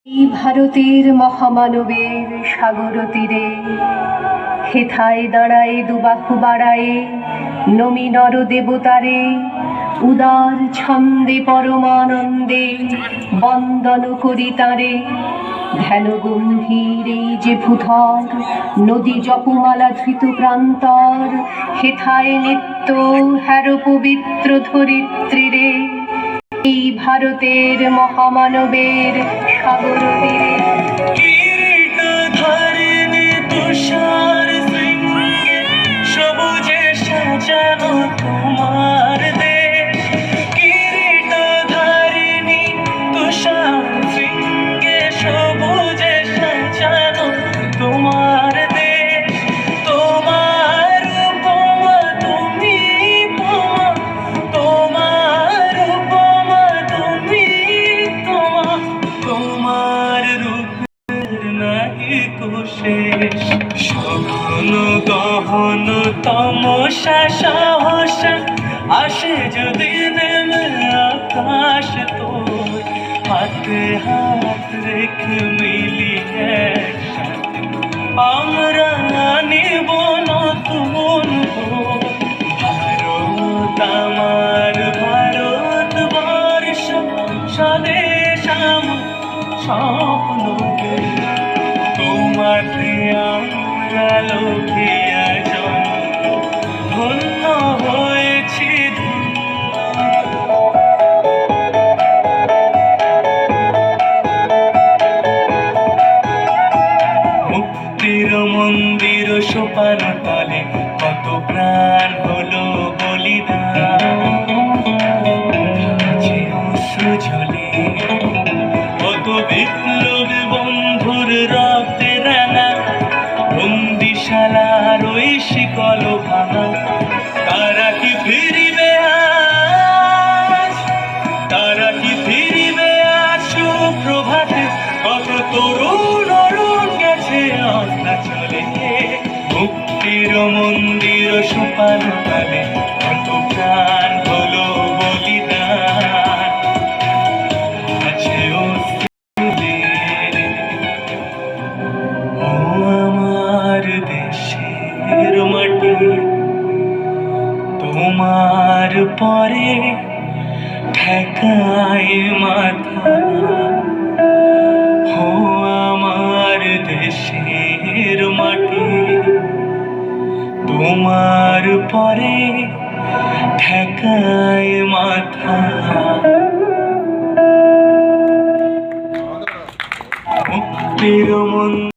এই ভারতের মহামানবের সাগর তীরে হেথায় দাঁড়ায় দুবাহু বাড়ায়ে নমি নর দেবতারে উদার ছন্দে পরমানন্দে বন্দন করি তারে। ধ্যান গম্ভীর এই যে ভূধর নদী জপমালা ধৃত প্রান্তর হেথায় নিত্য হ্যার পবিত্র ধরিত্রীরে এই ভারতের মহামানবের সাগর তীরে। কিরীটধারিণী তুষার শৃঙ্গে সবুজে সাজানো তোমার দেশ। কিরীটধারিণী তুষার শৃঙ্গে সবুজে সাজানো তোমার দেশ। তোমার উপমা তুমি উপমা, তোমার উপমা তুমি তোমা, তোমার রূপ নাহি কোশেষ। সঘন গহন তমসা সাহসা আসে যদি নেমে আকাশ তোর হাতে হাত রেখে মিলি একসাথে আমরা নিব নতুন ভোর। ভারত আমার ভারতবর্ষ স্বদেশ আমার স্বপ্ন তোমাতে আমরা লোভিয়া জন্ম ধন্য হয়েছি মুক্তির মন্দির সোপান তলে কত প্রাণ হলো বলিদান। যে অশ্রু ঝরে কত বিপ্লবী বন্ধুর রক্তে রাঙা বন্দিশালার ওই শিকল ভাঙা। তারা কি ফিরিবে আজ, তারা কি ফিরিবে আজ সুপ্রভাতে? কত তরুণ অরুণ গেছে অস্তাচলে মুক্তির মন্দির সোপান তলে কত প্রাণ হলো বলিদান। আছে ও আমার দেশের মাটি তোমার পরে ঠেকায় মাথা। ও আমার দেশের মাটি তোমার পরে ঠেকায় মাথা। মুক্তির মন্দির